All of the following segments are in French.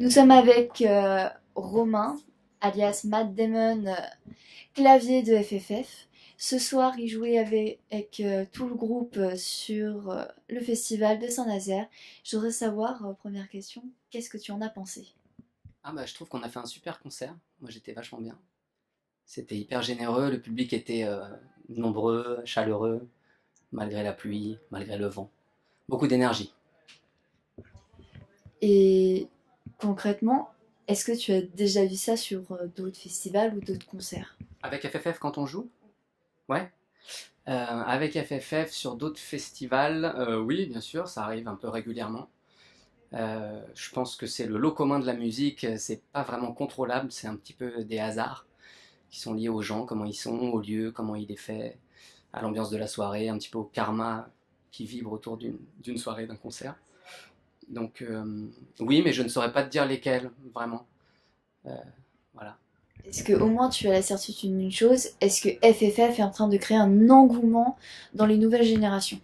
Nous sommes avec Romain, alias Matt Damon, clavier de FFF. Ce soir, il jouait avec tout le groupe sur le festival de Saint-Nazaire. Je voudrais savoir, première question, qu'est-ce que tu en as pensé? Ah bah je trouve qu'on a fait un super concert. Moi j'étais vachement bien. C'était hyper généreux, le public était nombreux, chaleureux, malgré la pluie, malgré le vent. Beaucoup d'énergie. Et concrètement, est-ce que tu as déjà vu ça sur d'autres festivals ou d'autres concerts? Avec FFF quand on joue? Ouais. Avec FFF sur d'autres festivals, oui bien sûr, ça arrive un peu régulièrement. Je pense que c'est le lot commun de la musique, c'est pas vraiment contrôlable, c'est un petit peu des hasards qui sont liés aux gens, comment ils sont, au lieu, comment il est fait, à l'ambiance de la soirée, un petit peu au karma qui vibre autour d'une soirée, d'un concert. Donc oui, mais je ne saurais pas te dire lesquels, vraiment. Euh, voilà. Est-ce que au moins tu as la certitude d'une chose, est-ce que FFF est en train de créer un engouement dans les nouvelles générations?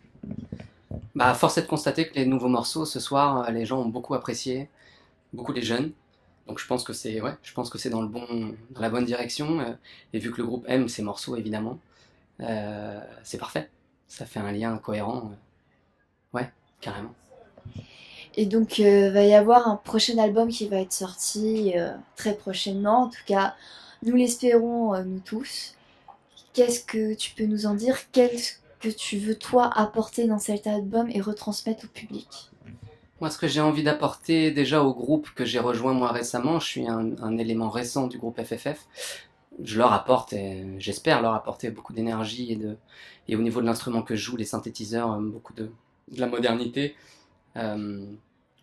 Bah, force est de constater que les nouveaux morceaux ce soir, les gens ont beaucoup apprécié, beaucoup les jeunes. Donc je pense que c'est ouais, je pense que c'est dans la bonne direction. Et vu que le groupe aime ces morceaux évidemment, c'est parfait. Ça fait un lien cohérent. Ouais, carrément. Et donc, va y avoir un prochain album qui va être sorti très prochainement. En tout cas, nous l'espérons, nous tous. Qu'est-ce que tu peux nous en dire? Qu'est-ce que tu veux, toi, apporter dans cet album et retransmettre au public? Moi, ce que j'ai envie d'apporter déjà au groupe que j'ai rejoint moi récemment, je suis un élément récent du groupe FFF. Je leur apporte, et j'espère leur apporter beaucoup d'énergie et au niveau de l'instrument que je joue, les synthétiseurs, beaucoup de la modernité. Euh,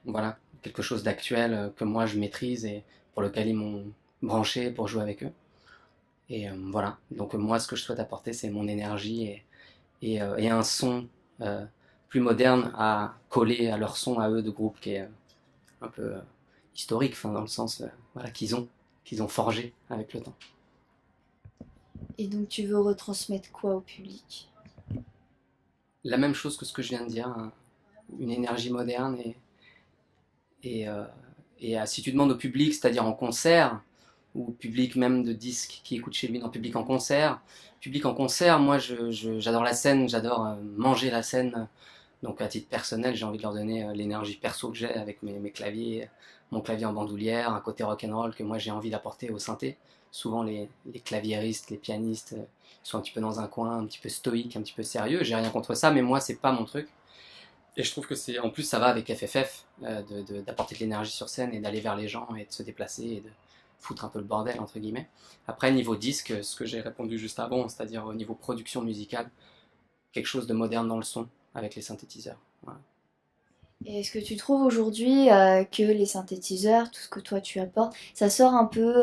voilà, quelque chose d'actuel que moi je maîtrise et pour lequel ils m'ont branché pour jouer avec eux. Et voilà, donc moi ce que je souhaite apporter c'est mon énergie et un son euh, plus moderne à coller à leur son à eux de groupe qui est un peu historique, enfin, dans le sens voilà, qu'ils ont forgé avec le temps. Et donc, tu veux retransmettre quoi au public? La même chose que ce que je viens de dire, hein, une énergie moderne et, euh, si tu demandes au public, c'est-à-dire en concert, ou au public même de disques qui écoute chez lui dans le public en concert, moi j'adore la scène, j'adore manger la scène. Donc à titre personnel, j'ai envie de leur donner l'énergie perso que j'ai avec mes claviers, mon clavier en bandoulière, un côté rock'n'roll que moi j'ai envie d'apporter au synthé. Souvent les claviéristes, les pianistes sont un petit peu dans un coin, un petit peu stoïque, un petit peu sérieux. J'ai rien contre ça, mais moi c'est pas mon truc. Et je trouve que c'est en plus ça va avec FFF d'apporter de l'énergie sur scène et d'aller vers les gens et de se déplacer et de foutre un peu le bordel entre guillemets. Après niveau disque, ce que j'ai répondu juste avant, c'est-à-dire au niveau production musicale, quelque chose de moderne dans le son avec les synthétiseurs. Voilà. Et est-ce que tu trouves aujourd'hui que les synthétiseurs, tout ce que toi tu apportes, ça sort un peu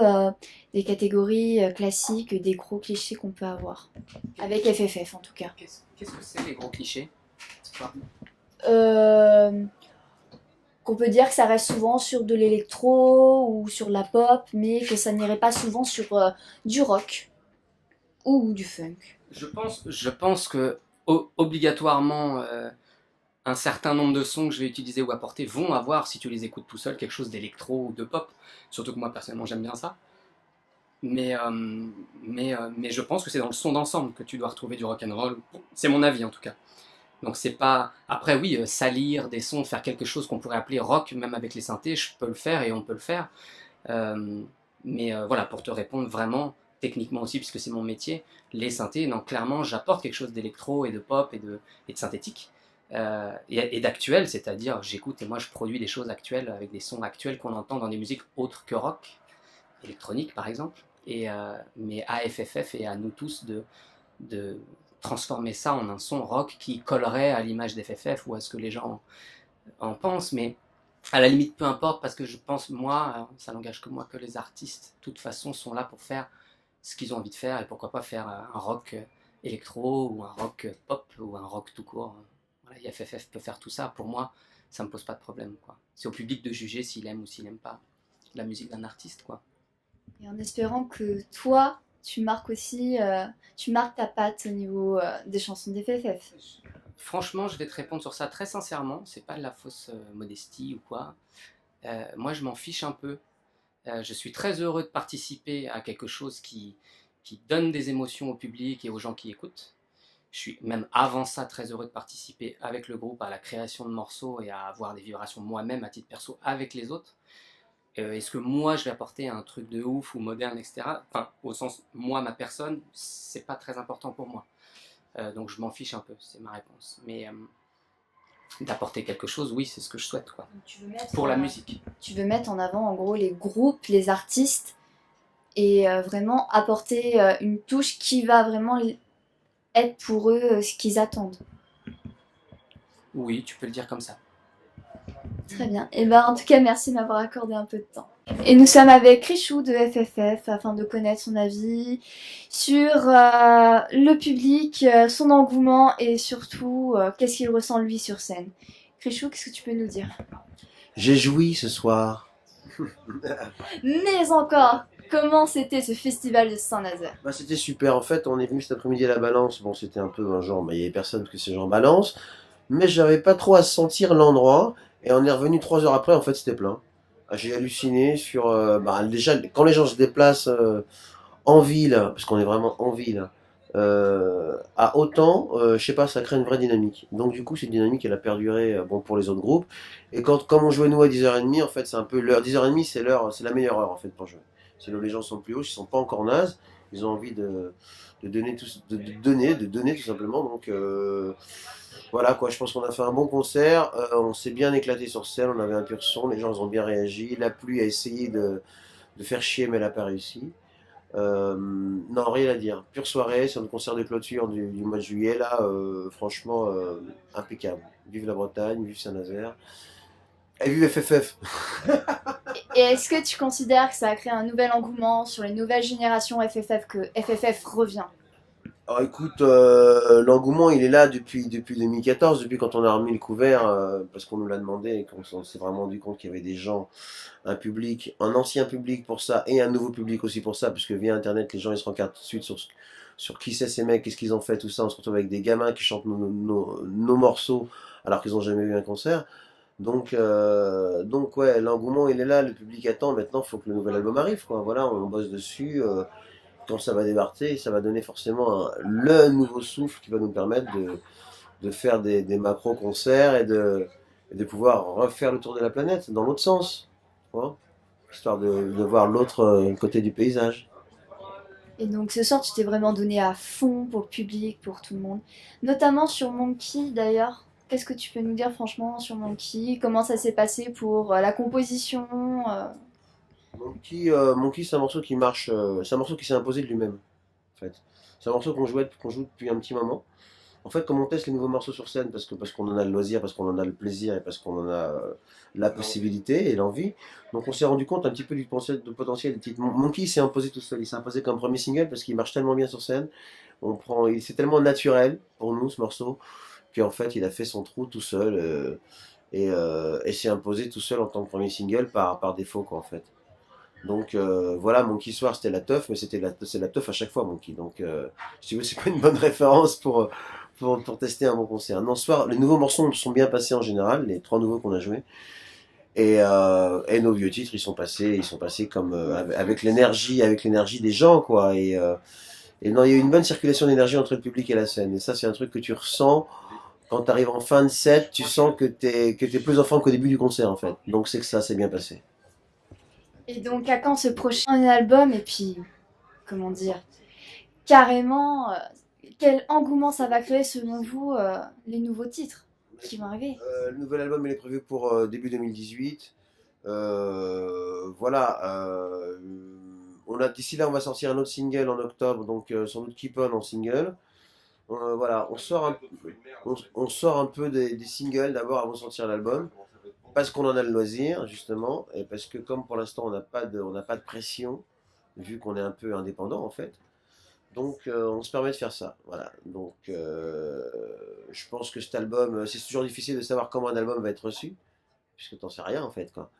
des catégories classiques, des gros clichés qu'on peut avoir? Avec FFF en tout cas. Qu'est-ce que c'est les gros clichés? Euh, qu'on peut dire que ça reste souvent sur de l'électro ou sur de la pop, mais que ça n'irait pas souvent sur du rock ou du funk. Je pense que obligatoirement un certain nombre de sons que je vais utiliser ou apporter vont avoir, si tu les écoutes tout seul, quelque chose d'électro ou de pop. Surtout que moi personnellement j'aime bien ça. Mais, mais je pense que c'est dans le son d'ensemble que tu dois retrouver du rock and roll. C'est mon avis en tout cas. Donc c'est pas. Après oui, salir des sons, faire quelque chose qu'on pourrait appeler rock, même avec les synthés, je peux le faire et on peut le faire. Euh, mais voilà, pour te répondre vraiment, techniquement aussi, puisque c'est mon métier, les synthés, non, clairement, j'apporte quelque chose d'électro et de pop et de synthétique. Et d'actuel, c'est-à-dire j'écoute et moi je produis des choses actuelles avec des sons actuels qu'on entend dans des musiques autres que rock, électronique par exemple. Mais à FFF et à nous tous de transformer ça en un son rock qui collerait à l'image d'FFF ou à ce que les gens en pensent. Mais à la limite, peu importe, parce que je pense, moi, ça n'engage que moi, que les artistes, de toute façon, sont là pour faire ce qu'ils ont envie de faire et pourquoi pas faire un rock électro ou un rock pop ou un rock tout court. Voilà, FFF peut faire tout ça. Pour moi, ça me pose pas de problème, quoi. C'est au public de juger s'il aime ou s'il aime pas la musique d'un artiste, quoi. Et en espérant que toi, tu marques aussi, tu marques ta patte au niveau des chansons des FFF. Franchement, je vais te répondre sur ça très sincèrement. C'est pas de la fausse modestie ou quoi. Moi, je m'en fiche un peu. Je suis très heureux de participer à quelque chose qui donne des émotions au public et aux gens qui écoutent. Je suis même avant ça très heureux de participer avec le groupe à la création de morceaux et à avoir des vibrations moi-même à titre perso avec les autres. Est-ce que moi je vais apporter un truc de ouf ou moderne, etc. Enfin, au sens, moi, ma personne, c'est pas très important pour moi. Donc je m'en fiche un peu, c'est ma réponse. Mais d'apporter quelque chose, oui, c'est ce que je souhaite, quoi. Pour la musique. Tu veux mettre en avant en gros les groupes, les artistes et vraiment apporter une touche qui va vraiment être pour eux ce qu'ils attendent. Oui, tu peux le dire comme ça. Très bien. Et ben en tout cas, merci de m'avoir accordé un peu de temps. Et nous sommes avec Richou de FFF afin de connaître son avis sur le public, son engouement et surtout qu'est-ce qu'il ressent lui sur scène. Richou, qu'est-ce que tu peux nous dire? J'ai joui ce soir. Mais encore, comment c'était ce festival de Saint-Nazaire? Bah, c'était super. En fait, on est venu cet après-midi à la Balance. Bon, c'était un peu un genre, mais il y avait personne parce que ces gens balancent. Mais j'avais pas trop à sentir l'endroit. Et on est revenu 3 heures après. En fait, c'était plein. Ah, j'ai halluciné sur. Bah, déjà, quand les gens se déplacent en ville, parce qu'on est vraiment en ville, à autant, je sais pas, ça crée une vraie dynamique. Donc du coup, cette dynamique, elle a perduré bon, pour les autres groupes. Et comme on jouait nous à 10h30, en fait, c'est un peu l'heure. 10h30, c'est l'heure, c'est la meilleure heure en fait pour jouer. C'est là où les gens sont plus hauts, ils sont pas encore nazes, ils ont envie de donner de donner tout simplement. Donc voilà quoi, je pense qu'on a fait un bon concert, on s'est bien éclaté sur scène, on avait un pur son, les gens ils ont bien réagi, la pluie a essayé de faire chier mais elle a pas réussi. Non, rien à dire. Pure soirée, c'est un concert de clôture du mois de juillet, là, franchement, impeccable. Vive la Bretagne, vive Saint-Nazaire, et vive FFF. Et est-ce que tu considères que ça a créé un nouvel engouement sur les nouvelles générations FFF, que FFF revient? Alors écoute, l'engouement il est là depuis 2014, depuis quand on a remis le couvert, parce qu'on nous l'a demandé et qu'on s'est vraiment rendu compte qu'il y avait des gens, un public, un ancien public pour ça et un nouveau public aussi pour ça, puisque via internet les gens ils se regardent tout de suite sur qui c'est ces mecs, qu'est-ce qu'ils ont fait, tout ça, on se retrouve avec des gamins qui chantent nos morceaux alors qu'ils n'ont jamais vu un concert. Donc ouais, l'engouement il est là, le public attend, maintenant il faut que le nouvel album arrive, quoi. Voilà, on bosse dessus. Quand ça va débarquer, ça va donner forcément le nouveau souffle qui va nous permettre de faire des macro-concerts et de pouvoir refaire le tour de la planète dans l'autre sens, tu vois, histoire de voir l'autre côté du paysage. Et donc ce soir, tu t'es vraiment donné à fond pour le public, pour tout le monde. Notamment sur Monkey d'ailleurs. Qu'est-ce que tu peux nous dire franchement sur Monkey? Comment ça s'est passé pour la composition Monkey, c'est un morceau qui marche, c'est un morceau qui s'est imposé de lui-même, en fait. C'est un morceau qu'on joue depuis un petit moment. En fait, comme on teste les nouveaux morceaux sur scène, parce qu'on en a le loisir, parce qu'on en a le plaisir et parce qu'on en a la possibilité et l'envie, donc on s'est rendu compte un petit peu du potentiel des titres. Monkey s'est imposé tout seul, il s'est imposé comme premier single parce qu'il marche tellement bien sur scène, c'est tellement naturel pour nous ce morceau, qu'en fait il a fait son trou tout seul et s'est imposé tout seul en tant que premier single par défaut quoi en fait. Donc voilà, Monkey Soir c'était la teuf, mais c'est la teuf à chaque fois Monkey. Donc je dis, c'est pas une bonne référence pour tester un bon concert. Non, ce soir, les nouveaux morceaux sont bien passés en général, les 3 nouveaux qu'on a joués. Et nos vieux titres, ils sont passés comme avec l'énergie des gens, quoi. Et non, il y a eu une bonne circulation d'énergie entre le public et la scène. Et ça, c'est un truc que tu ressens quand tu arrives en fin de set. Tu sens que t'es plus en forme qu'au début du concert, en fait. Donc c'est que ça s'est bien passé. et donc à quand ce prochain album et puis comment dire carrément quel engouement ça va créer selon vous les nouveaux titres qui vont arriver? Le nouvel album, il est prévu pour début 2018. Voilà. D'ici là, on va sortir un autre single en octobre, donc sans doute Keep On en single. Voilà, on sort un peu des singles d'abord avant de sortir l'album, parce qu'on en a le loisir, justement, et parce que comme pour l'instant on n'a pas de pression, vu qu'on est un peu indépendant en fait, donc on se permet de faire ça. Voilà, donc je pense que cet album, c'est toujours difficile de savoir comment un album va être reçu, puisque t'en sais rien en fait, quoi.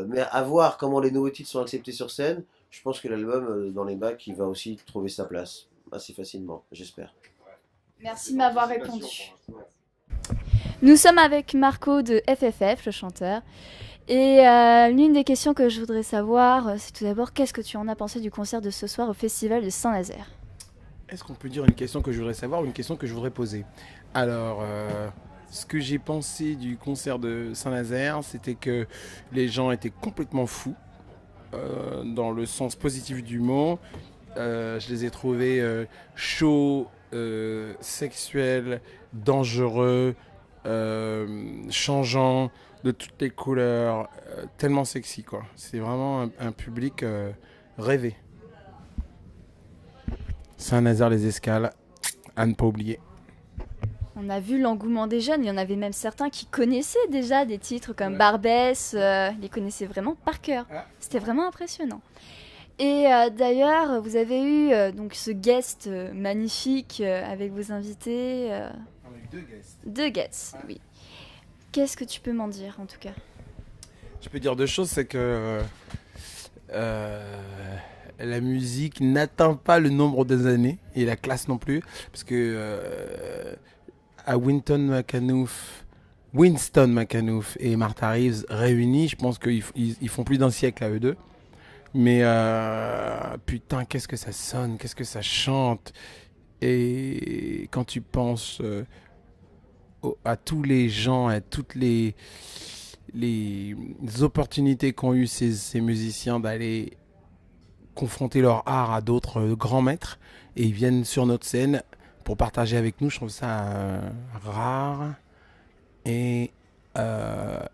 Mais à voir comment les nouveaux titres sont acceptés sur scène, je pense que l'album, dans les bacs, il va aussi trouver sa place assez facilement, j'espère. Merci de m'avoir répondu. Nous sommes avec Marco de FFF, le chanteur, Et l'une des questions que je voudrais savoir, c'est tout d'abord, qu'est-ce que tu en as pensé du concert de ce soir au Festival de Saint-Nazaire? Est-ce qu'on peut dire une question que je voudrais savoir ou une question que je voudrais poser? Alors, ce que j'ai pensé du concert de Saint-Nazaire, c'était que les gens étaient complètement fous, dans le sens positif du mot. Je les ai trouvés chauds, sexuels, dangereux, changeants, de toutes les couleurs, tellement sexy quoi. C'est vraiment un public rêvé. Saint-Nazaire-les-Escales, à ne pas oublier. On a vu l'engouement des jeunes, il y en avait même certains qui connaissaient déjà des titres comme Barbès, ils les connaissaient vraiment par cœur. C'était vraiment impressionnant. Et d'ailleurs, vous avez eu donc ce guest magnifique avec vos invités. Avec deux guests. Deux guests, oui. Qu'est-ce que tu peux m'en dire en tout cas? Je peux dire deux choses, c'est que la musique n'atteint pas le nombre des années, et la classe non plus, parce que à Winston McAnuff et Martha Reeves réunis, je pense qu'ils font plus d'un siècle à eux deux. Mais putain, qu'est-ce que ça sonne, qu'est-ce que ça chante. Et quand tu penses à tous les gens, à toutes les opportunités qu'ont eu ces musiciens d'aller confronter leur art à d'autres grands maîtres, et ils viennent sur notre scène pour partager avec nous, je trouve ça rare et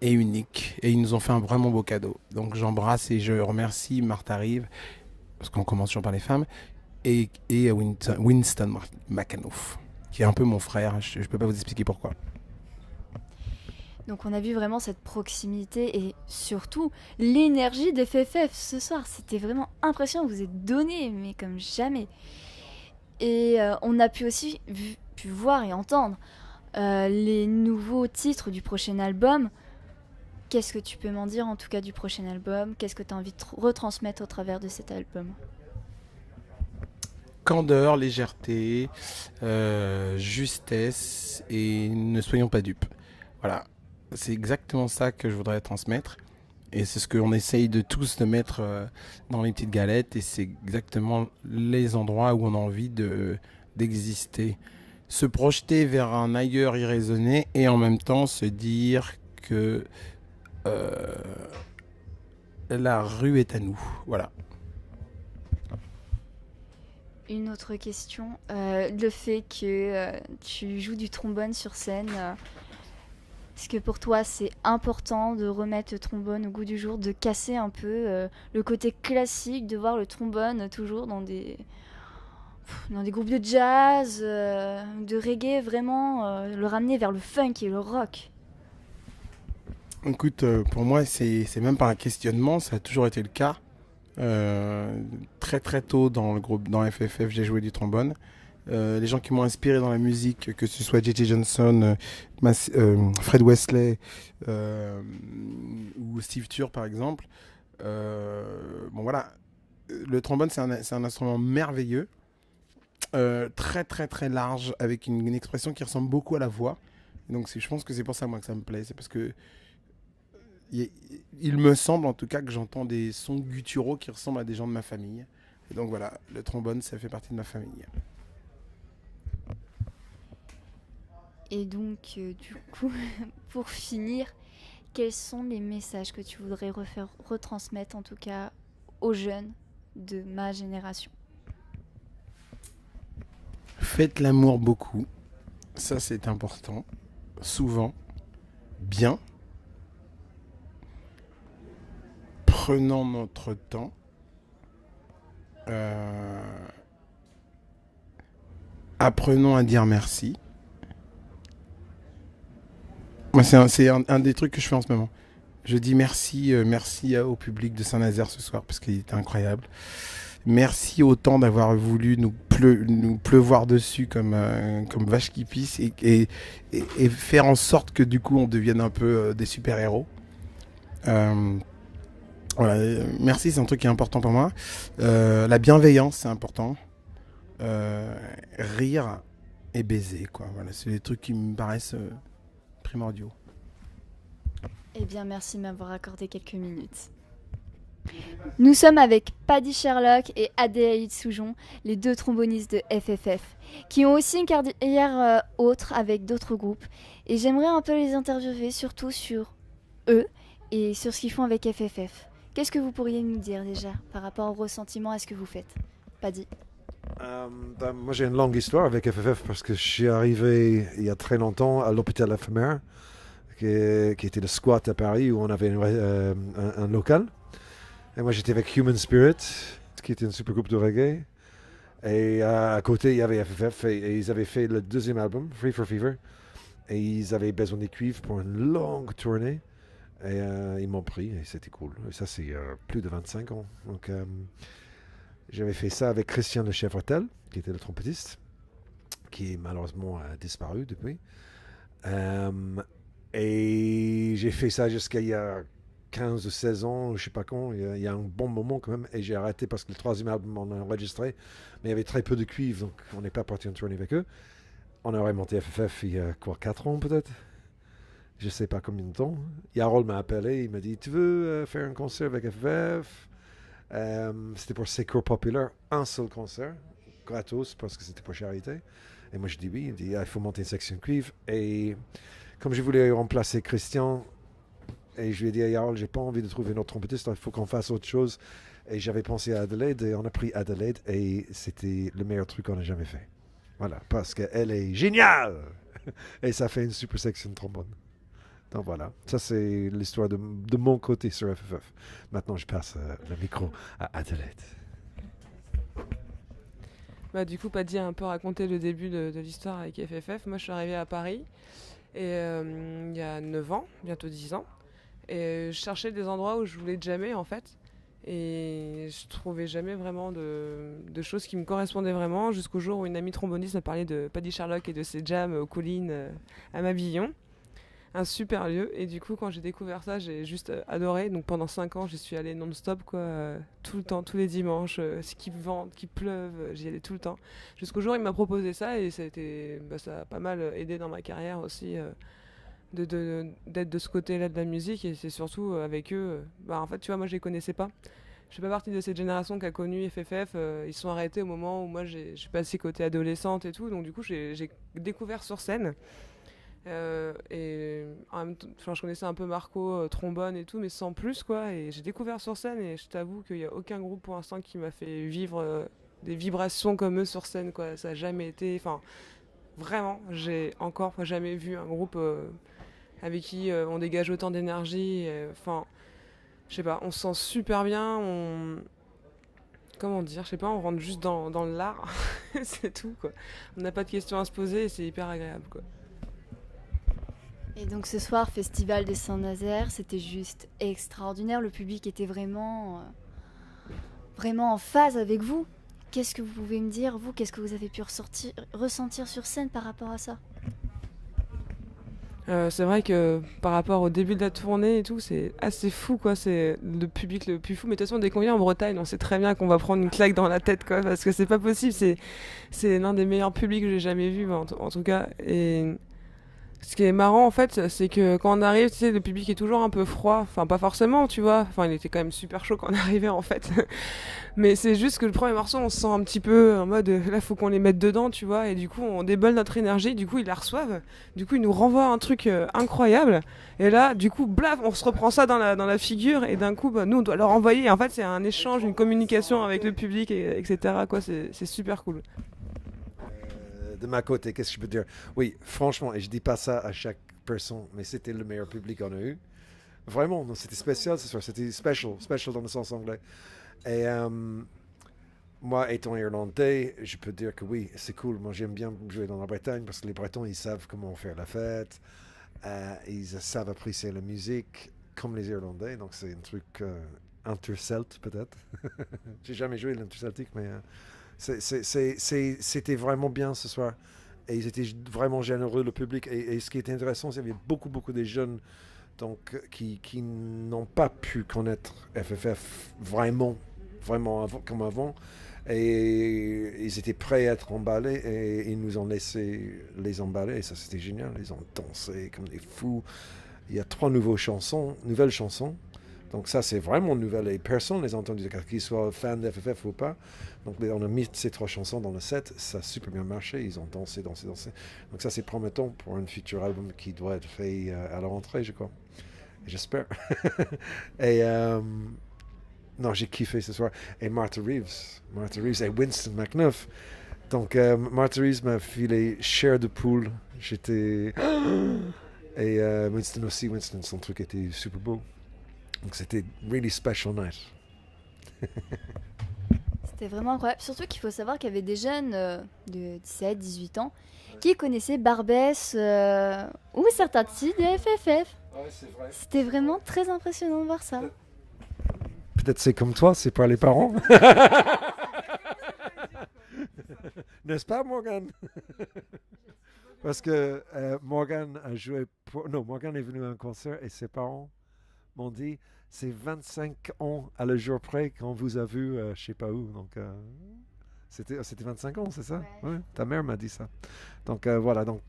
unique. Et ils nous ont fait un vraiment beau cadeau. Donc j'embrasse et je remercie Martha Reeves, parce qu'on commence toujours par les femmes, et Winston McAnuff, qui est un peu mon frère. Je ne peux pas vous expliquer pourquoi. Donc on a vu vraiment cette proximité et surtout l'énergie des FFF ce soir. C'était vraiment impressionnant, vous êtes donné, mais comme jamais. Et on a pu aussi pu voir et entendre les nouveaux titres du prochain album. Qu'est-ce que tu peux m'en dire en tout cas du prochain album? Qu'est-ce que tu as envie de retransmettre au travers de cet album? Candeur, légèreté, justesse, et ne soyons pas dupes. Voilà, c'est exactement ça que je voudrais transmettre. Et c'est ce qu'on essaye de tous de mettre dans les petites galettes. Et c'est exactement les endroits où on a envie d'exister. Se projeter vers un ailleurs irraisonné et en même temps se dire que la rue est à nous. Voilà. Une autre question, le fait que tu joues du trombone sur scène, est-ce que pour toi c'est important de remettre le trombone au goût du jour, de casser un peu le côté classique, de voir le trombone toujours dans des groupes de jazz, de reggae, vraiment le ramener vers le funk et le rock? Écoute, pour moi, c'est même pas un questionnement, ça a toujours été le cas. Très très tôt dans le groupe, dans FFF, j'ai joué du trombone. Les gens qui m'ont inspiré dans la musique, que ce soit J.J. Johnson, Fred Wesley ou Steve Turr par exemple. Bon voilà, le trombone c'est un instrument merveilleux, très très très large, avec une expression qui ressemble beaucoup à la voix. Et donc je pense que c'est pour ça moi que ça me plaît, c'est parce que il me semble en tout cas que j'entends des sons gutturaux qui ressemblent à des gens de ma famille. Et donc voilà, le trombone ça fait partie de ma famille. Et donc, du coup, pour finir, quels sont les messages que tu voudrais retransmettre, en tout cas, aux jeunes de ma génération? Faites l'amour beaucoup, ça c'est important, souvent, bien, prenons notre temps, apprenons à dire merci. Moi, c'est un des trucs que je fais en ce moment. Je dis merci, merci au public de Saint-Nazaire ce soir parce qu'il était incroyable. Merci autant d'avoir voulu nous pleuvoir dessus comme vache qui pisse et faire en sorte que du coup on devienne un peu des super-héros. Voilà, merci, c'est un truc qui est important pour moi. La bienveillance, c'est important. Rire et baiser, quoi. Voilà, c'est les trucs qui me paraissent primordiaux. Eh bien, merci de m'avoir accordé quelques minutes. Nous sommes avec Paddy Sherlock et Adélaïde Soujon, les 2 trombonistes de FFF, qui ont aussi une carrière autre avec d'autres groupes. Et j'aimerais un peu les interviewer, surtout sur eux et sur ce qu'ils font avec FFF. Qu'est-ce que vous pourriez nous dire déjà par rapport au ressentiment à ce que vous faites, Paddy? Moi, j'ai une longue histoire avec FFF parce que je suis arrivé il y a très longtemps à l'hôpital éphémère, qui était le squat à Paris où on avait un local. Et moi, j'étais avec Human Spirit, qui était un super groupe de reggae. Et à côté, il y avait FFF et ils avaient fait le 2e album, Free for Fever. Et ils avaient besoin des cuivres pour une longue tournée. Et ils m'ont pris et c'était cool. Et ça, c'est plus de 25 ans. Donc, j'avais fait ça avec Christian Le Chèvretel, qui était le trompettiste, qui est malheureusement disparu depuis. Et j'ai fait ça jusqu'à il y a 15 ou 16 ans, je sais pas quand, il y a un bon moment quand même, et j'ai arrêté parce que le 3e album on a enregistré, mais il y avait très peu de cuivre, donc on n'est pas parti en tournée avec eux. On aurait monté FFF il y a quoi, 4 ans peut-être? Je sais pas combien de temps. Yarol m'a appelé, il m'a dit, tu veux faire un concert avec FFF? C'était pour Secours Populaire, un seul concert, gratos, parce que c'était pour charité. Et moi je dis oui, il dit, il faut monter une section cuivre. Et comme je voulais remplacer Christian, et je lui ai dit à Yarol, j'ai pas envie de trouver notre trompettiste, il faut qu'on fasse autre chose. Et j'avais pensé à Adelaide, et on a pris Adelaide, et c'était le meilleur truc qu'on a jamais fait. Voilà, parce qu'elle est géniale! Et ça fait une super section de trombone. Donc voilà, ça c'est l'histoire de mon côté sur FFF. Maintenant, je passe le micro à Adelaide. Bah, du coup, Paddy a un peu raconté le début de l'histoire avec FFF. Moi, je suis arrivée à Paris et, il y a 9 ans, bientôt 10 ans. Et je cherchais des endroits où je voulais jammer, en fait. Et je trouvais jamais vraiment de choses qui me correspondaient vraiment, jusqu'au jour où une amie tromboniste me parlait de Paddy Sherlock et de ses jams aux collines à Mabillon. Un super lieu. Et du coup, quand j'ai découvert ça, j'ai juste adoré. Donc pendant 5 ans, j'y suis allée non-stop, quoi, tout le temps, tous les dimanches, qu'il vente, qu'il pleuve, j'y allais tout le temps. Jusqu'au jour où il m'a proposé ça, et ça a pas mal aidé dans ma carrière aussi, d'être de ce côté-là de la musique. Et c'est surtout avec eux, en fait, tu vois, moi je les connaissais pas. Je fais pas partie de cette génération qui a connu FFF. Ils sont arrêtés au moment où moi j'ai passé côté adolescente et tout. Donc du coup, j'ai découvert sur scène. Et en même temps, je connaissais un peu Marco, trombone et tout, mais sans plus, quoi. Et j'ai découvert sur scène, et je t'avoue qu'il n'y a aucun groupe pour l'instant qui m'a fait vivre des vibrations comme eux sur scène, quoi. Ça n'a jamais été. Enfin, vraiment, j'ai encore jamais vu un groupe avec qui on dégage autant d'énergie. Enfin, je sais pas, on se sent super bien. Comment dire, je sais pas, on rentre juste dans l'art. C'est tout, quoi. On n'a pas de questions à se poser et c'est hyper agréable, quoi. Et donc ce soir, Festival de Saint-Nazaire, c'était juste extraordinaire. Le public était vraiment en phase avec vous. Qu'est-ce que vous pouvez me dire, vous? Qu'est-ce que vous avez pu ressentir sur scène par rapport à ça? C'est vrai que par rapport au début de la tournée et tout, c'est assez fou, quoi. C'est le public le plus fou. Mais de toute façon, dès qu'on vient en Bretagne, on sait très bien qu'on va prendre une claque dans la tête, quoi, parce que c'est pas possible. C'est l'un des meilleurs publics que j'ai jamais vu, en tout cas. Et ce qui est marrant, en fait, c'est que quand on arrive, tu sais, le public est toujours un peu froid. Enfin, pas forcément, tu vois. Enfin, il était quand même super chaud quand on arrivait, en fait. Mais c'est juste que le premier morceau, on se sent un petit peu en mode, là, faut qu'on les mette dedans, tu vois. Et du coup, on déballe notre énergie. Du coup, ils la reçoivent. Du coup, ils nous renvoient un truc incroyable. Et là, du coup, blaf, on se reprend ça dans la figure. Et d'un coup, nous, on doit leur envoyer. Et en fait, c'est un échange, une communication avec le public, etc., quoi. C'est super cool. De ma côté, qu'est-ce que je peux dire? Oui, franchement, et je dis pas ça à chaque personne, mais c'était le meilleur public qu'on a eu. Vraiment, c'était spécial ce soir, c'était special dans le sens anglais. Et moi, étant irlandais, je peux dire que oui, c'est cool. Moi, j'aime bien jouer dans la Bretagne parce que les Bretons, ils savent comment faire la fête. Ils savent apprécier la musique comme les Irlandais. Donc, c'est un truc intercelt, peut-être. J'ai jamais joué l'interceltique, mais c'était vraiment bien ce soir. Et ils étaient vraiment généreux, le public. Et ce qui était intéressant, c'est qu'il y avait beaucoup de jeunes donc, qui n'ont pas pu connaître FFF vraiment comme avant. Et ils étaient prêts à être emballés et ils nous ont laissé les emballer. Et ça, c'était génial. Ils ont dansé comme des fous. Il y a 3 nouvelles chansons. Donc ça, c'est vraiment nouvelle et personne ne les a entendues, qu'ils soient fans de FFF ou pas. Donc on a mis ces 3 chansons dans le set, ça a super bien marché, ils ont dansé. Donc ça, c'est promettant pour un futur album qui doit être fait à la rentrée, je crois. J'espère. Et non, j'ai kiffé ce soir. Et Martha Reeves et Winston McNuff. Donc Martha Reeves m'a filé Chair de poule. J'étais... Et Winston aussi, son truc était super beau. Donc c'était really special night. C'était vraiment incroyable. Surtout qu'il faut savoir qu'il y avait des jeunes de 17, 18 ans qui connaissaient Barbès ou certains titres de FFF. Ouais, c'est vrai. C'était vraiment très impressionnant de voir ça. Peut-être c'est comme toi, c'est pas les parents. N'est-ce pas, Morgan? Parce que Morgan a joué pour... Non, Morgan est venu à un concert et ses parents m'ont dit c'est 25 ans à le jour près qu'on vous a vu, je sais pas où. Donc, c'était 25 ans, c'est ça? Ouais. Ta mère m'a dit ça. Donc, voilà. Donc,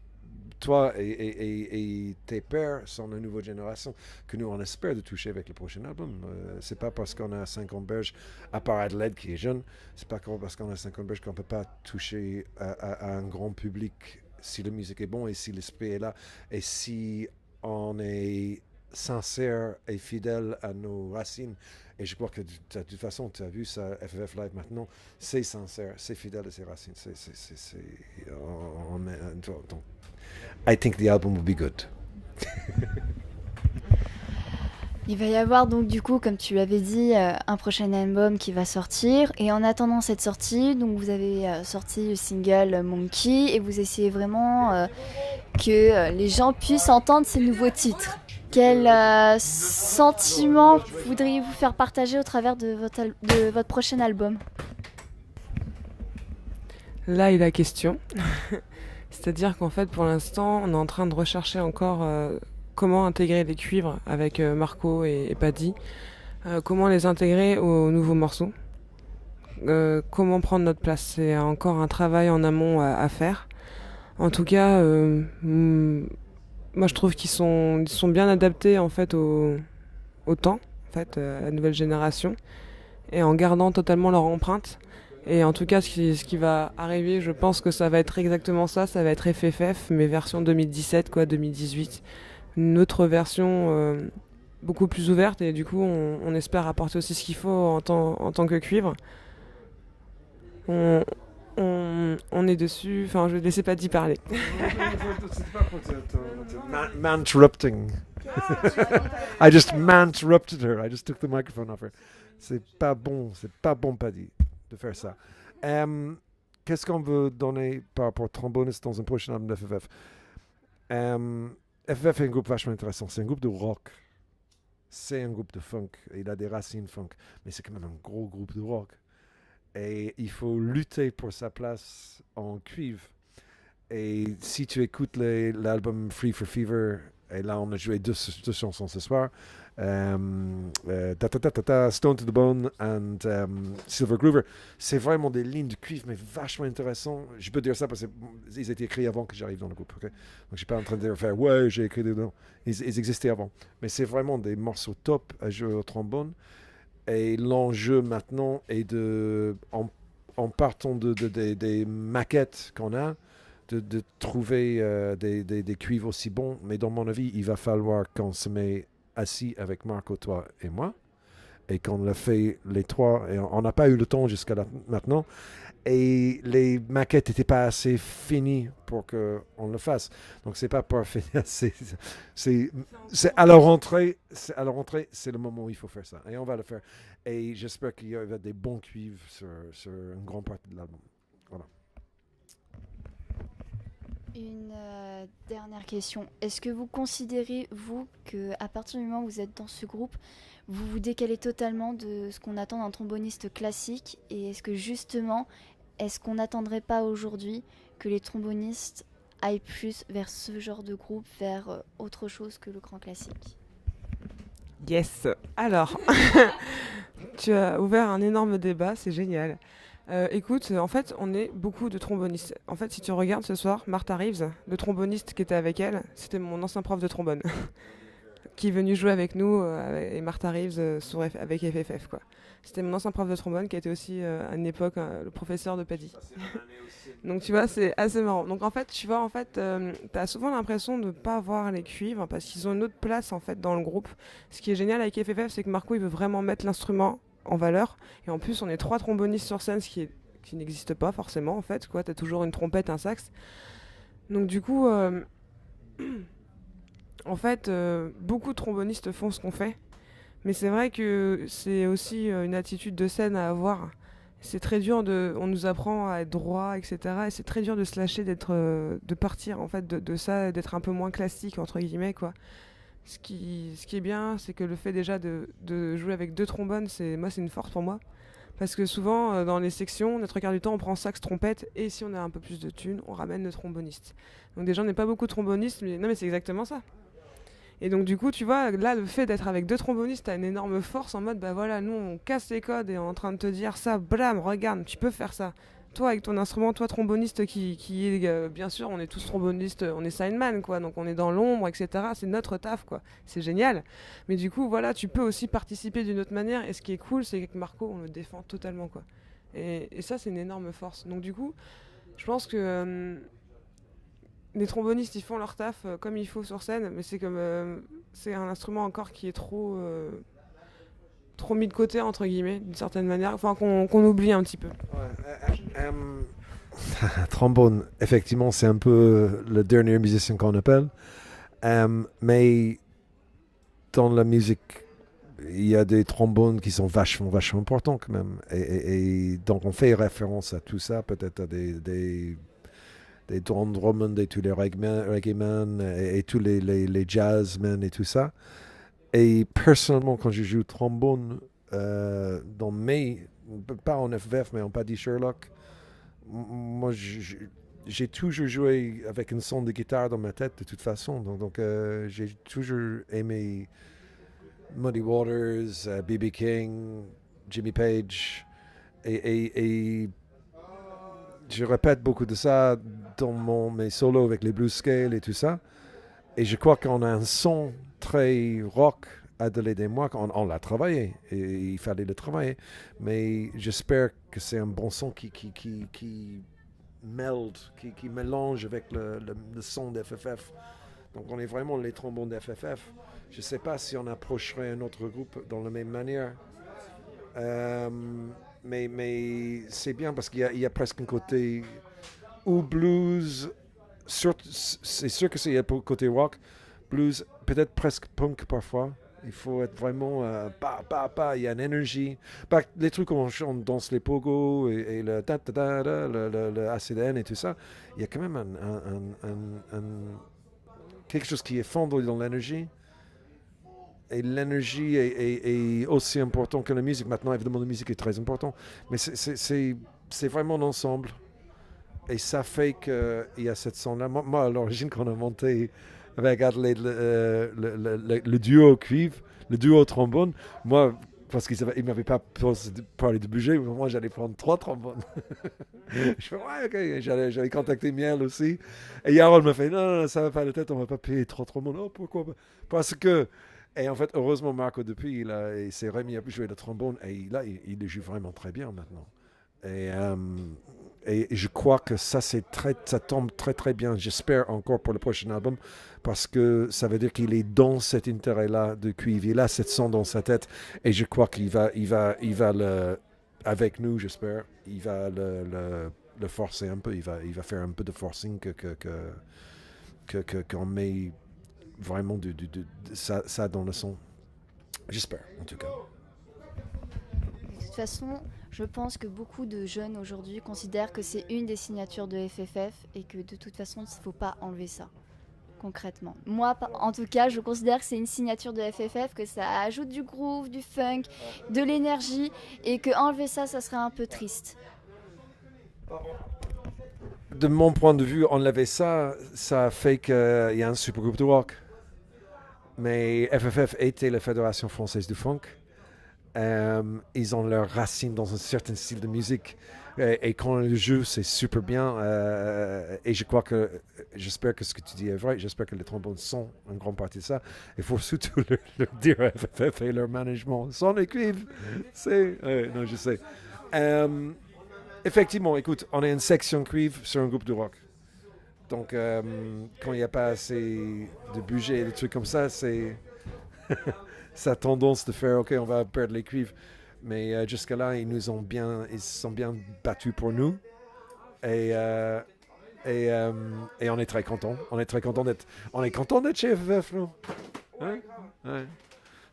toi et tes pères sont une nouvelle génération que nous, on espère de toucher avec le prochain album. C'est pas parce qu'on a 50 berges, à part Adelaide qui est jeune, c'est pas parce qu'on a 50 berges qu'on peut pas toucher à un grand public si la musique est bonne et si l'esprit est là et si on est sincère et fidèle à nos racines. Et je crois que de toute façon, tu as vu ça, FFF Live maintenant, c'est sincère, c'est fidèle à ses racines. Donc, I think the album will be good. Il va y avoir donc du coup, comme tu l'avais dit, un prochain album qui va sortir. Et en attendant cette sortie, donc vous avez sorti le single Monkey et vous essayez vraiment que les gens puissent entendre ces nouveaux titres. Quel sentiment voudriez-vous faire partager au travers de votre prochain album? Là est la question. C'est-à-dire qu'en fait, pour l'instant, on est en train de rechercher encore comment intégrer les cuivres avec Marco et Paddy. Comment les intégrer aux nouveaux morceaux. Comment prendre notre place. C'est encore un travail en amont à faire. En tout cas, moi je trouve qu'ils sont bien adaptés en fait au temps, en fait, à la nouvelle génération, et en gardant totalement leur empreinte. Et en tout cas, ce qui va arriver, je pense que ça va être exactement ça. Ça va être FFF, mais version 2017, 2018. Une autre version beaucoup plus ouverte, et du coup, on espère apporter aussi ce qu'il faut en tant que cuivre. On est dessus, enfin, je ne laissais pas d'y parler. Manterrupting. I just manterrupted her. I just took the microphone off her. C'est pas bon, Paddy, de faire ça. Qu'est-ce qu'on veut donner par rapport au tromboniste dans un prochain album de FFF? FFF est un groupe vachement intéressant. C'est un groupe de rock. C'est un groupe de funk. Il a des racines funk. Mais c'est quand même un gros groupe de rock. Et il faut lutter pour sa place en cuivre. Et si tu écoutes l'album Free for Fever, et là on a joué deux chansons ce soir, Stone to the Bone and Silver Groover, c'est vraiment des lignes de cuivre, mais vachement intéressant. Je peux dire ça parce qu'ils étaient écrits avant que j'arrive dans le groupe. Okay? Donc je suis pas en train de faire ouais, j'ai écrit des noms. Ils existaient avant. Mais c'est vraiment des morceaux top à jouer au trombone. Et l'enjeu maintenant est en partant des maquettes qu'on a, de trouver des cuivres aussi bons. Mais dans mon avis, il va falloir qu'on se mette assis avec Marco, toi et moi, et qu'on le fait les trois. Et on n'a pas eu le temps jusqu'à maintenant. Et les maquettes n'étaient pas assez finies pour qu'on le fasse. Donc c'est pas parfait. C'est à la rentrée. C'est le moment où il faut faire ça. Et on va le faire. Et j'espère qu'il y aura des bons cuivres sur une grande partie de l'album. Voilà. Une dernière question. Est-ce que vous considérez, vous, qu'à partir du moment où vous êtes dans ce groupe, vous vous décalez totalement de ce qu'on attend d'un tromboniste classique? Et est-ce que justement, est-ce qu'on n'attendrait pas aujourd'hui que les trombonistes aillent plus vers ce genre de groupe, vers autre chose que le grand classique? Yes. Alors, tu as ouvert un énorme débat, c'est génial. Écoute, en fait, on est beaucoup de trombonistes. En fait, si tu regardes ce soir, Martha Reeves, le tromboniste qui était avec elle, c'était mon ancien prof de trombone. qui est venu jouer avec nous et Martha Reeves avec FFF, quoi. C'était mon ancien prof de trombone qui était aussi à une époque le professeur de Paddy. Donc tu vois, c'est assez marrant. Donc en fait, tu vois, t'as souvent l'impression de pas voir les cuivres parce qu'ils ont une autre place en fait dans le groupe. Ce qui est génial avec FFF, c'est que Marco il veut vraiment mettre l'instrument en valeur. Et en plus, on est 3 trombonistes sur scène, qui n'existe pas forcément en fait. Quoi, t'as toujours une trompette, un sax. Donc du coup, en fait, beaucoup de trombonistes font ce qu'on fait. Mais c'est vrai que c'est aussi une attitude de scène à avoir. C'est très dur on nous apprend à être droit, etc. Et c'est très dur de se lâcher, de partir en fait de ça, d'être un peu moins classique entre guillemets, quoi. Ce qui est bien, c'est que le fait déjà de jouer avec 2 trombones, c'est une force pour moi. Parce que souvent, dans les sections, notre quart du temps, on prend sax, trompette, et si on a un peu plus de thunes, on ramène le tromboniste. Donc déjà, on n'est pas beaucoup de trombonistes, mais non, mais c'est exactement ça. Et donc du coup, tu vois, là, le fait d'être avec 2 trombonistes, t'as une énorme force en mode, bah voilà, nous, on casse les codes et on est en train de te dire ça, blam, regarde, tu peux faire ça. Toi, avec ton instrument, toi, tromboniste qui est, bien sûr, on est tous trombonistes, on est signman, quoi, donc on est dans l'ombre, etc. C'est notre taf, quoi. C'est génial. Mais du coup, voilà, tu peux aussi participer d'une autre manière. Et ce qui est cool, c'est que Marco, on le défend totalement, quoi. Et ça, c'est une énorme force. Donc du coup, je pense que les trombonistes, ils font leur taf comme il faut sur scène, mais c'est un instrument encore qui est trop mis de côté, entre guillemets, d'une certaine manière, enfin qu'on oublie un petit peu. Trombone, effectivement, c'est un peu le dernier musicien qu'on appelle. Mais dans la musique, il y a des trombones qui sont vachement importants quand même. Et donc on fait référence à tout ça, peut-être à des Don Drummond et tous les reggaemen et tous les jazzmen et tout ça. Et personnellement, quand je joue trombone, pas en FFF, mais en Paddy Sherlock, moi, j'ai toujours joué avec une son de guitare dans ma tête de toute façon. Donc j'ai toujours aimé Muddy Waters, B.B. King, Jimmy Page. Et je répète beaucoup de ça dans mes solos avec les blues scales et tout ça. Et je crois qu'on a un son très rock Adelaide et moi, on l'a travaillé et il fallait le travailler. Mais j'espère que c'est un bon son qui meld, qui mélange avec le son d'FFF. Donc on est vraiment les trombones d'FFF. Je ne sais pas si on approcherait un autre groupe dans la même manière. Mais c'est bien parce qu'il y a presque un côté ou blues, c'est sûr que c'est un côté rock, blues, peut-être presque punk parfois. Il faut être vraiment il y a une énergie. Les trucs où on danse les pogos et le le ACDN et tout ça, il y a quand même quelque chose qui est fondé dans l'énergie. Et l'énergie est aussi important que la musique. Maintenant, évidemment, la musique est très importante. Mais c'est vraiment l'ensemble. Et ça fait qu'il y a cette son-là. Moi, à l'origine, quand on a monté avec Adelaide le duo cuivre, le duo trombone, moi, parce qu'ils ne m'avaient pas parlé de budget, moi, j'allais prendre 3 trombones. Je fais, ouais, ok. J'allais contacter Miel aussi. Et Harold m'a fait, non, ça va pas la tête, on ne va pas payer 3 trombones. Oh, pourquoi pas? Parce que... Et en fait, heureusement, Marco, depuis, il s'est remis à jouer le trombone et là, il le joue vraiment très bien maintenant. Et je crois que ça tombe très très bien. J'espère encore pour le prochain album parce que ça veut dire qu'il est dans cet intérêt-là de cuivre. Il a cette son dans sa tête et je crois qu'il va avec nous, j'espère, il va le forcer un peu. Il va faire un peu de forcing qu'on met vraiment ça dans le son. J'espère, en tout cas. De toute façon, je pense que beaucoup de jeunes aujourd'hui considèrent que c'est une des signatures de FFF et que de toute façon, il ne faut pas enlever ça, concrètement. Moi, en tout cas, je considère que c'est une signature de FFF, que ça ajoute du groove, du funk, de l'énergie et que enlever ça, ça serait un peu triste. De mon point de vue, enlever ça fait qu'il y a un super groupe de rock. Mais FFF était la Fédération française du funk. ils ont leurs racines dans un certain style de musique. Et quand le jeu, c'est super bien. Et j'espère que ce que tu dis est vrai. J'espère que les trombones sont une grande partie de ça. Il faut surtout le dire à FFF et leur management. Sans les cuivres, non, je sais. Effectivement, écoute, on est une section cuivre sur un groupe de rock. Donc, quand il n'y a pas assez de budget et des trucs comme ça, c'est sa tendance de faire, OK, on va perdre les cuivres. Mais jusqu'à là, ils se sont bien battus pour nous. Et, on est très contents. On est content d'être chez FFF, non? Hein? Ouais.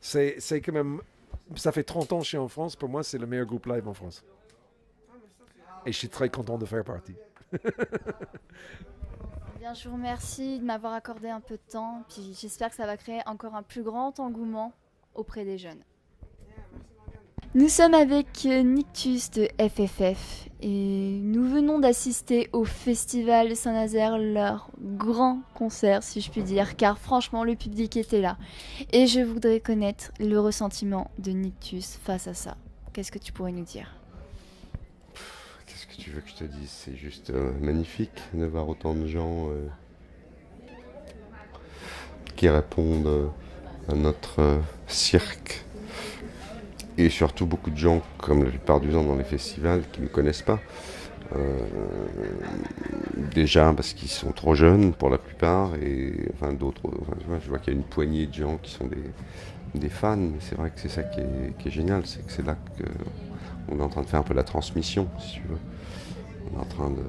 C'est quand même, ça fait 30 ans que je suis en France. Pour moi, c'est le meilleur groupe live en France. Et je suis très content de faire partie. Bien, je vous remercie de m'avoir accordé un peu de temps. Puis j'espère que ça va créer encore un plus grand engouement auprès des jeunes. Nous sommes avec Nictus de FFF et nous venons d'assister au Festival Saint-Nazaire, leur grand concert si je puis dire, car franchement le public était là. Et je voudrais connaître le ressentiment de Nictus face à ça. Qu'est-ce que tu pourrais nous dire ? Qu'est-ce que tu veux que je te dise? C'est juste magnifique de voir autant de gens qui répondent à notre cirque. Et surtout beaucoup de gens, comme la plupart du temps dans les festivals, qui ne me connaissent pas. Déjà parce qu'ils sont trop jeunes pour la plupart, et enfin d'autres. Je vois qu'il y a une poignée de gens qui sont des fans, mais c'est vrai que c'est ça qui est génial, c'est que c'est là qu'on est en train de faire un peu la transmission, si tu veux. On est en train de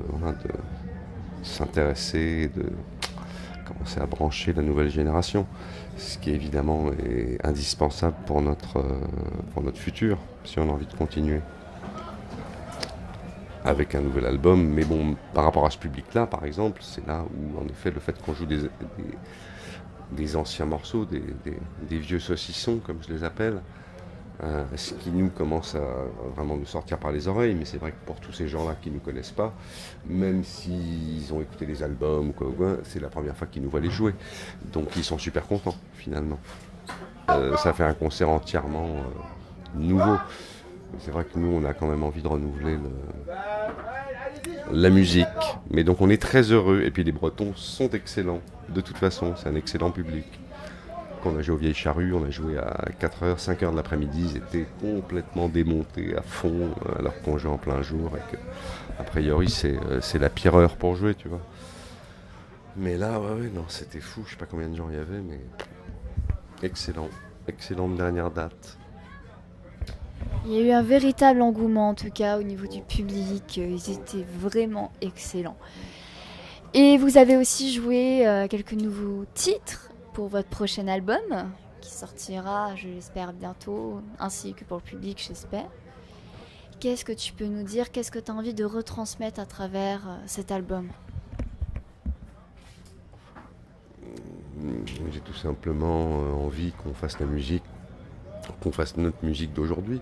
s'intéresser, de commencer à brancher la nouvelle génération, ce qui évidemment est indispensable pour notre futur, si on a envie de continuer avec un nouvel album. Mais bon, par rapport à ce public-là, par exemple, c'est là où, en effet, le fait qu'on joue des anciens morceaux, des vieux saucissons, comme je les appelle, ce qui nous commence à vraiment nous sortir par les oreilles. Mais c'est vrai que pour tous ces gens-là qui ne nous connaissent pas, même s'ils ont écouté les albums ou quoi, c'est la première fois qu'ils nous voient les jouer. Donc ils sont super contents, finalement. Ça fait un concert entièrement nouveau. C'est vrai que nous, on a quand même envie de renouveler la musique. Mais donc on est très heureux. Et puis les Bretons sont excellents. De toute façon, c'est un excellent public. Quand on a joué aux Vieilles Charrues, on a joué à 4h, 5h de l'après-midi. Ils étaient complètement démontés à fond, alors qu'on jouait en plein jour. Et que, a priori, c'est la pire heure pour jouer, tu vois. Mais là, ouais, non, c'était fou. Je sais pas combien de gens il y avait, mais excellent. Excellente dernière date. Il y a eu un véritable engouement en tout cas au niveau du public, ils étaient vraiment excellents. Et vous avez aussi joué quelques nouveaux titres pour votre prochain album qui sortira, je l'espère, bientôt, ainsi que pour le public, j'espère. Qu'est-ce que tu peux nous dire? Qu'est-ce que tu as envie de retransmettre à travers cet album? J'ai tout simplement envie qu'on fasse la musique, qu'on fasse notre musique d'aujourd'hui.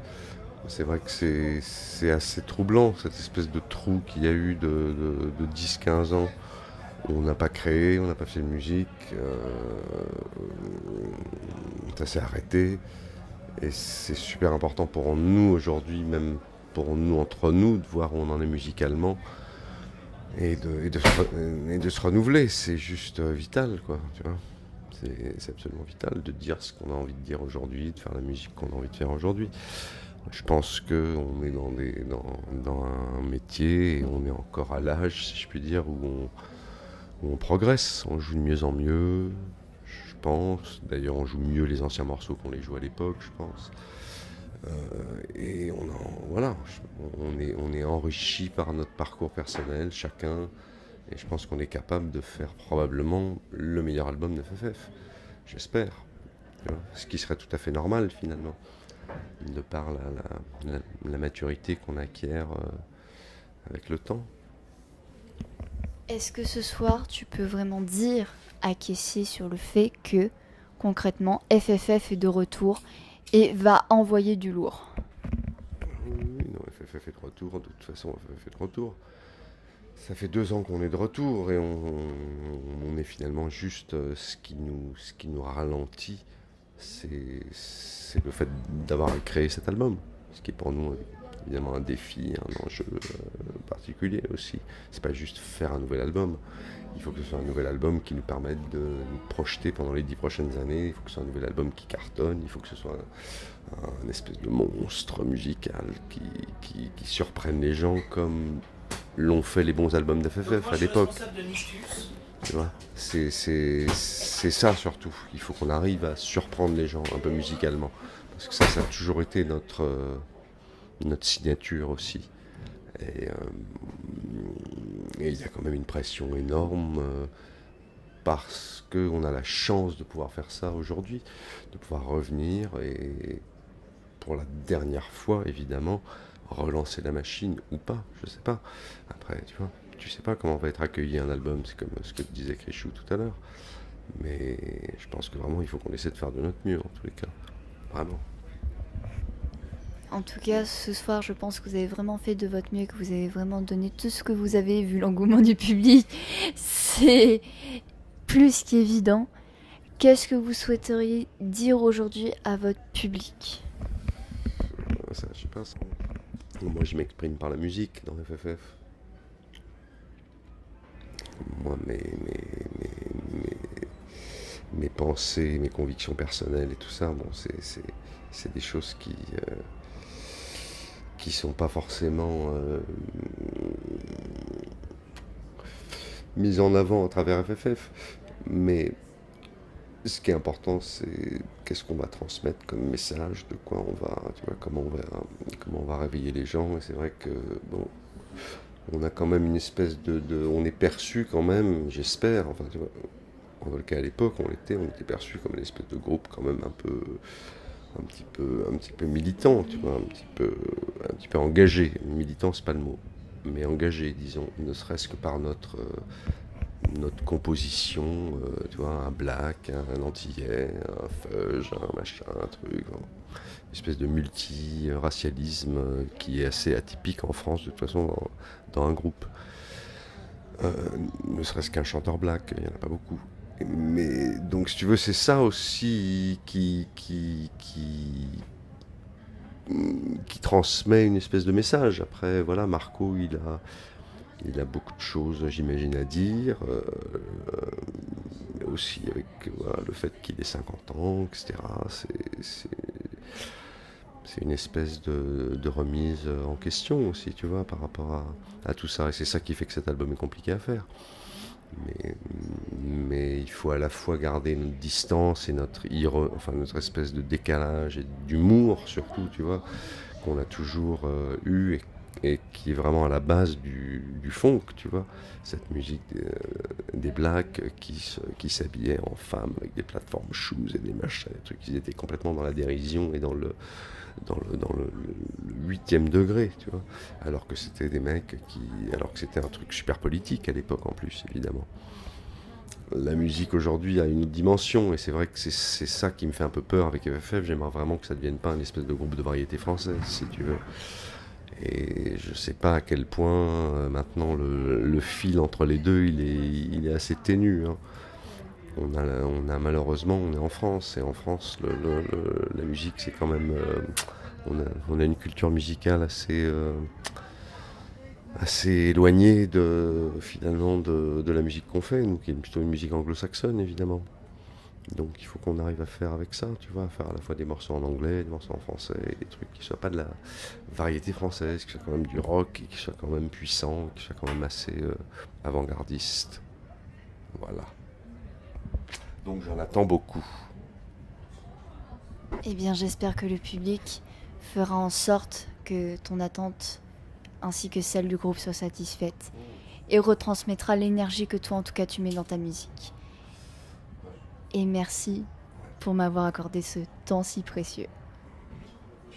C'est vrai que c'est assez troublant, cette espèce de trou qu'il y a eu de 10-15 ans où on n'a pas créé, on n'a pas fait de musique, ça s'est arrêté. Et c'est super important pour nous aujourd'hui, même pour nous entre nous, de voir où on en est musicalement et de se renouveler. C'est juste vital, quoi, tu vois. C'est absolument vital de dire ce qu'on a envie de dire aujourd'hui, de faire la musique qu'on a envie de faire aujourd'hui. Je pense qu'on est dans un métier et on est encore à l'âge, si je puis dire, où on progresse. On joue de mieux en mieux, je pense. D'ailleurs, on joue mieux les anciens morceaux qu'on les joue à l'époque, je pense. Et on est enrichi par notre parcours personnel, chacun. Et je pense qu'on est capable de faire probablement le meilleur album de FFF. J'espère. Ce qui serait tout à fait normal, finalement. De par la maturité qu'on acquiert avec le temps. Est-ce que ce soir, tu peux vraiment dire, acquiescer sur le fait que, concrètement, FFF est de retour et va envoyer du lourd? Oui, non, FFF est de retour, de toute façon, FFF est de retour. Ça fait 2 ans qu'on est de retour et on est finalement juste ce qui nous ralentit, c'est le fait d'avoir créé cet album, ce qui est pour nous évidemment un défi, un enjeu particulier aussi. C'est pas juste faire un nouvel album. Il faut que ce soit un nouvel album qui nous permette de nous projeter pendant les 10 prochaines années. Il faut que ce soit un nouvel album qui cartonne. Il faut que ce soit un espèce de monstre musical qui surprenne les gens comme l'ont fait les bons albums d'FFF à l'époque. Tu vois, c'est ça surtout. Il faut qu'on arrive à surprendre les gens un peu musicalement. Parce que ça a toujours été notre signature aussi. Et il y a quand même une pression énorme parce qu'on a la chance de pouvoir faire ça aujourd'hui, de pouvoir revenir et pour la dernière fois évidemment relancer la machine ou pas, je sais pas. Après tu sais pas comment va être accueilli un album, c'est comme ce que disait Krichou tout à l'heure. Mais je pense que vraiment il faut qu'on essaie de faire de notre mieux en tous les cas, vraiment. En tout cas, ce soir, je pense que vous avez vraiment fait de votre mieux, que vous avez vraiment donné tout ce que vous avez, vu l'engouement du public. C'est plus qu'évident. Qu'est-ce que vous souhaiteriez dire aujourd'hui à votre public ? Ça, je sais pas. Moi, je m'exprime par la musique dans FFF. Moi, mes pensées, mes convictions personnelles et tout ça, bon, c'est des choses qui sont pas forcément mises en avant à travers FFF. Mais ce qui est important, c'est qu'est-ce qu'on va transmettre comme message, de quoi on va, tu vois, comment on va réveiller les gens. Et c'est vrai que bon, on a quand même une espèce on est perçu quand même, j'espère, enfin tu vois, en tout cas à l'époque on était perçu comme une espèce de groupe quand même un petit peu militant, tu vois, un petit peu engagé. Militant, c'est pas le mot, mais engagé, disons, ne serait-ce que par notre composition, tu vois, un black, un antillais, un fudge, un machin, un truc, une espèce de multi-racialisme qui est assez atypique en France de toute façon dans un groupe. Ne serait-ce qu'un chanteur black, il n'y en a pas beaucoup. Mais donc si tu veux, c'est ça aussi qui transmet une espèce de message. Après voilà, Marco il a beaucoup de choses, j'imagine, à dire, aussi avec voilà, le fait qu'il ait 50 ans, etc. C'est une espèce de remise en question aussi, tu vois, par rapport à tout ça. Et c'est ça qui fait que cet album est compliqué à faire. Mais il faut à la fois garder notre distance et notre espèce de décalage et d'humour surtout, tu vois, qu'on a toujours eu et qui est vraiment à la base du funk, tu vois, cette musique des blacks qui s'habillaient en femmes avec des plateformes shoes et des machins, des trucs qui étaient complètement dans la dérision et dans le 8e degré, tu vois, alors que c'était des mecs alors que c'était un truc super politique à l'époque en plus, évidemment. La musique aujourd'hui a une autre dimension et c'est vrai que c'est ça qui me fait un peu peur avec FFF. J'aimerais vraiment que ça ne devienne pas une espèce de groupe de variété française, si tu veux. Et je sais pas à quel point maintenant le fil entre les deux il est assez ténu, hein. On a malheureusement, on est en France et en France la musique c'est quand même on a une culture musicale assez éloignée finalement de la musique qu'on fait, nous qui est plutôt une musique anglo-saxonne évidemment. Donc il faut qu'on arrive à faire avec ça, tu vois, à faire à la fois des morceaux en anglais, des morceaux en français, et des trucs qui soient pas de la variété française, qui soient quand même du rock, et qui soient quand même puissants, qui soient quand même assez avant-gardistes. Voilà. Donc j'en attends beaucoup. Eh bien, j'espère que le public fera en sorte que ton attente ainsi que celle du groupe soit satisfaite et retransmettra l'énergie que toi, en tout cas, tu mets dans ta musique. Et merci pour m'avoir accordé ce temps si précieux.